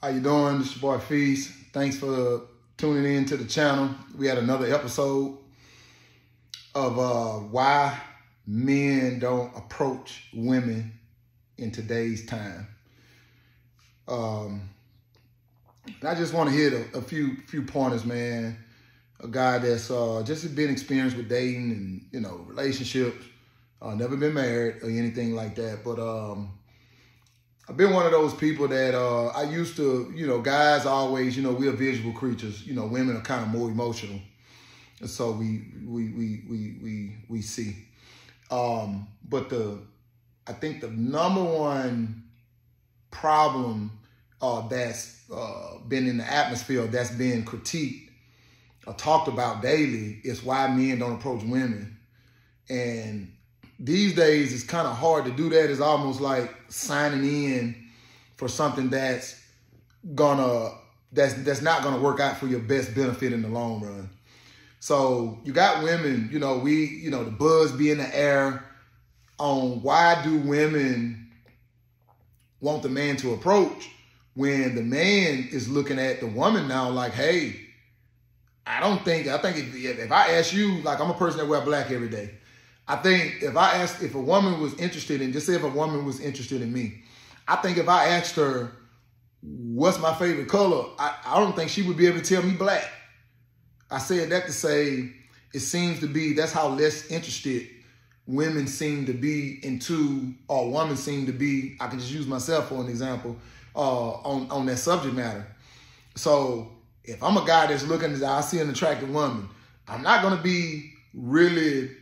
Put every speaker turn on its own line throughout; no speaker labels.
How you doing? This is your boy Feast. Thanks for tuning in to the channel. We had another episode of why men don't approach women in today's time. I just want to hit a few pointers, man. A guy that's just been experienced with dating and relationships, never been married or anything like that, but I've been one of those people that I used to, guys always, we're visual creatures. Women are kind of more emotional, and so we see. But I think the number one problem that's been in the atmosphere, that's being critiqued or talked about daily, is why men don't approach women. And these days, it's kind of hard to do that. It's almost like signing in for something that's not gonna work out for your best benefit in the long run. So you got women, the buzz be in the air on why do women want the man to approach when the man is looking at the woman now like, hey, I think if I ask you, like, I'm a person that wear black every day. I think if I asked if a woman was interested in, just say if a woman was interested in me, I think if I asked her, what's my favorite color, I don't think she would be able to tell me black. I said that to say it seems to be, that's how less interested women seem to be into, or women seem to be, I can just use myself for an example, on that subject matter. So if I'm a guy that's looking, I see an attractive woman, I'm not going to be really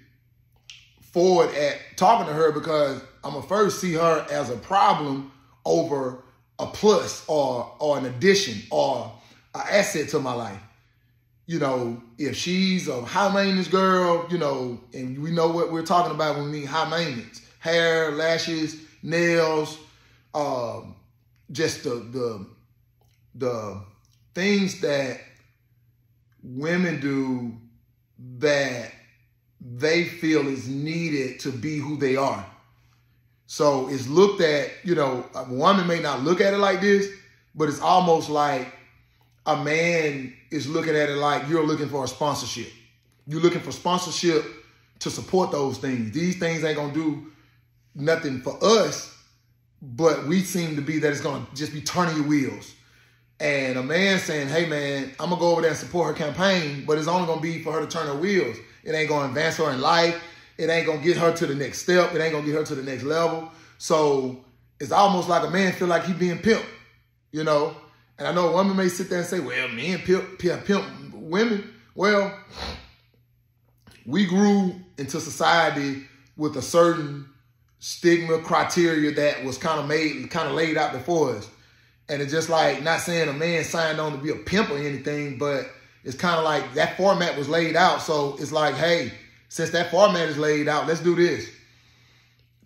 forward at talking to her, because I'm going to first see her as a problem over a plus or an addition or an asset to my life. If she's a high maintenance girl, and we know what we're talking about when we mean high maintenance: hair, lashes, nails, just the things that women do that they feel is needed to be who they are. So it's looked at, a woman may not look at it like this, but it's almost like a man is looking at it like you're looking for a sponsorship. You're looking for sponsorship to support those things. These things ain't gonna do nothing for us, but we seem to be that it's gonna just be turning your wheels. And a man saying, hey man, I'm gonna go over there and support her campaign, but it's only gonna be for her to turn her wheels. It ain't gonna advance her in life. It ain't gonna get her to the next step. It ain't gonna get her to the next level. So it's almost like a man feel like he being pimped, And I know a woman may sit there and say, well, men pimp women. Well, we grew into society with a certain stigma criteria that was kind of laid out before us. And it's just like, not saying a man signed on to be a pimp or anything, but it's kind of like that format was laid out. So it's like, hey, since that format is laid out, let's do this.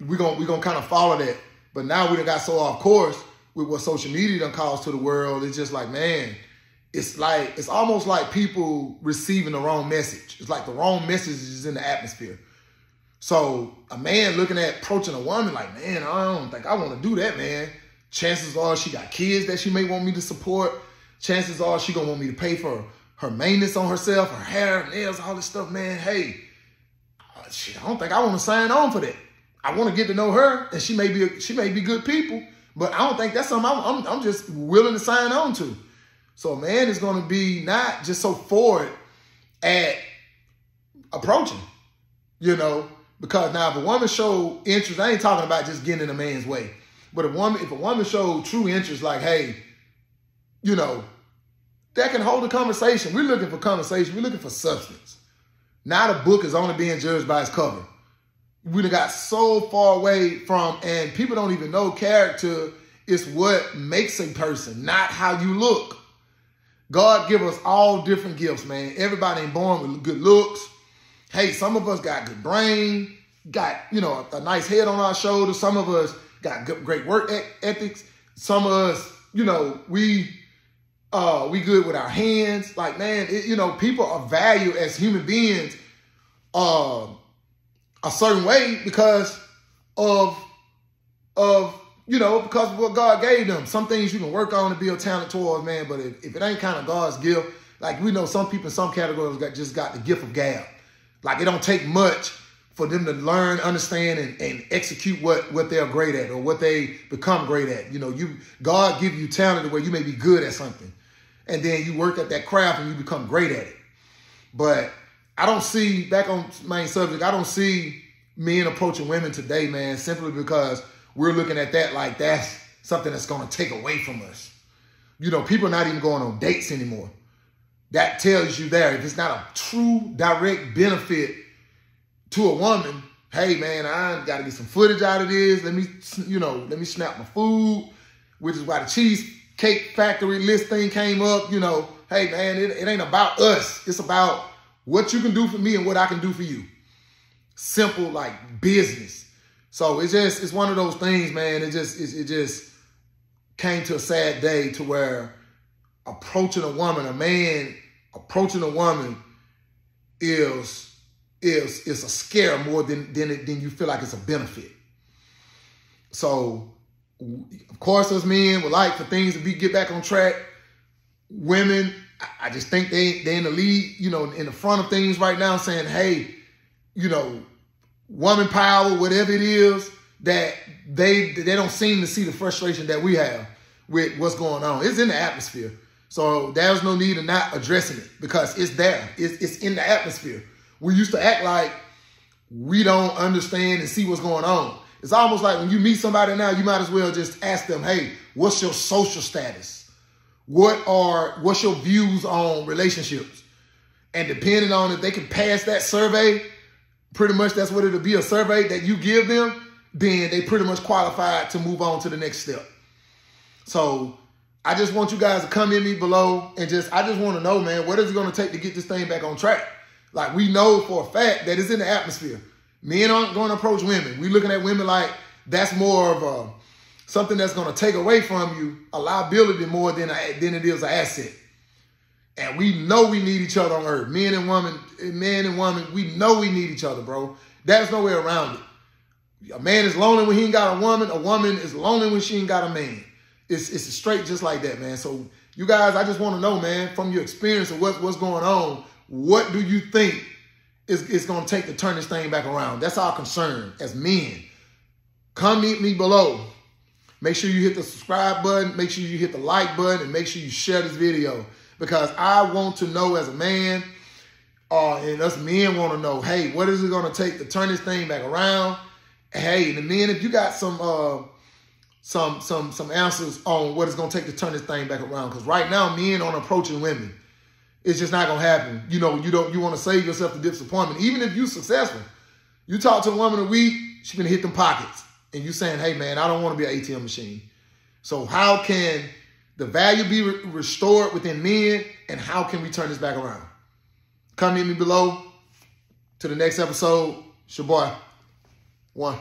We're gonna kind of follow that. But now we done got so off course with what social media done caused to the world. It's just like, man, it's almost like people receiving the wrong message. It's like the wrong message is in the atmosphere. So a man looking at approaching a woman like, man, I don't think I want to do that, man. Chances are she got kids that she may want me to support. Chances are she gonna want me to pay for her maintenance on herself, her hair, nails, all this stuff, man. Hey, shit, I don't think I want to sign on for that. I want to get to know her, and she may be good people, but I don't think that's something I'm just willing to sign on to. So a man is going to be not just so forward at approaching, because now if a woman show interest, I ain't talking about just getting in a man's way, but if a woman showed true interest, like, hey, that can hold a conversation. We're looking for conversation. We're looking for substance. Now the book is only being judged by its cover. We done got so far away from, and people don't even know character is what makes a person, not how you look. God give us all different gifts, man. Everybody ain't born with good looks. Hey, some of us got good brain, got, a nice head on our shoulders. Some of us got great work ethics. Some of us, we good with our hands. Like, man, people are valued as human beings a certain way because of you know, because of what God gave them. Some things you can work on and build talent towards, man, but if it ain't kind of God's gift, like we know some people in some categories just got the gift of gab. Like it don't take much for them to learn, understand, and execute what they're great at or what they become great at. You know, God give you talent where you may be good at something. And then you work at that craft and you become great at it. But I don't see, back on main subject, I don't see men approaching women today, man, simply because we're looking at that like that's something that's going to take away from us. You know, people are not even going on dates anymore. That tells you there, if it's not a true direct benefit to a woman, hey, man, I got to get some footage out of this. Let me snap my food, which is why the Cheesecake Factory list thing came up. You know, hey, man, it ain't about us. It's about what you can do for me and what I can do for you. Simple, like business. So it's one of those things, man. It just came to a sad day to where approaching a woman, a man approaching a woman is a scare more than you feel like it's a benefit. So, of course, us men would like for things to get back on track. Women, I just think they're in the lead, you know, in the front of things right now, saying, hey, you know, woman power, whatever it is, that they don't seem to see the frustration that we have with what's going on. It's in the atmosphere. So there's no need of not addressing it because it's there. It's in the atmosphere. We used to act like we don't understand and see what's going on. It's almost like when you meet somebody now, you might as well just ask them, hey, what's your social status? What's your views on relationships? And depending on if they can pass that survey, pretty much that's what it'll be, a survey that you give them, then they pretty much qualified to move on to the next step. So I just want you guys to come in me below and I just want to know, man, what is it going to take to get this thing back on track? Like we know for a fact that it's in the atmosphere. Men aren't going to approach women. We're looking at women like that's more of something that's going to take away from you, a liability more than it is an asset. And we know we need each other on earth. Man and woman, we know we need each other, bro. There's no way around it. A man is lonely when he ain't got a woman. A woman is lonely when she ain't got a man. It's straight just like that, man. So you guys, I just want to know, man, from your experience of what's going on, what do you think is going to take to turn this thing back around? That's our concern as men. Comment me below. Make sure you hit the subscribe button. Make sure you hit the like button. And make sure you share this video. Because I want to know as a man, and us men want to know, hey, what is it going to take to turn this thing back around? Hey, the men, if you got some answers on what it's going to take to turn this thing back around. Because right now, men aren't approaching women. It's just not going to happen. You know, you want to save yourself the disappointment. Even if you're successful, you talk to a woman a week, she's going to hit them pockets. And you saying, hey, man, I don't want to be an ATM machine. So how can the value be restored within men, and how can we turn this back around? Comment me below. To the next episode, it's your boy, One.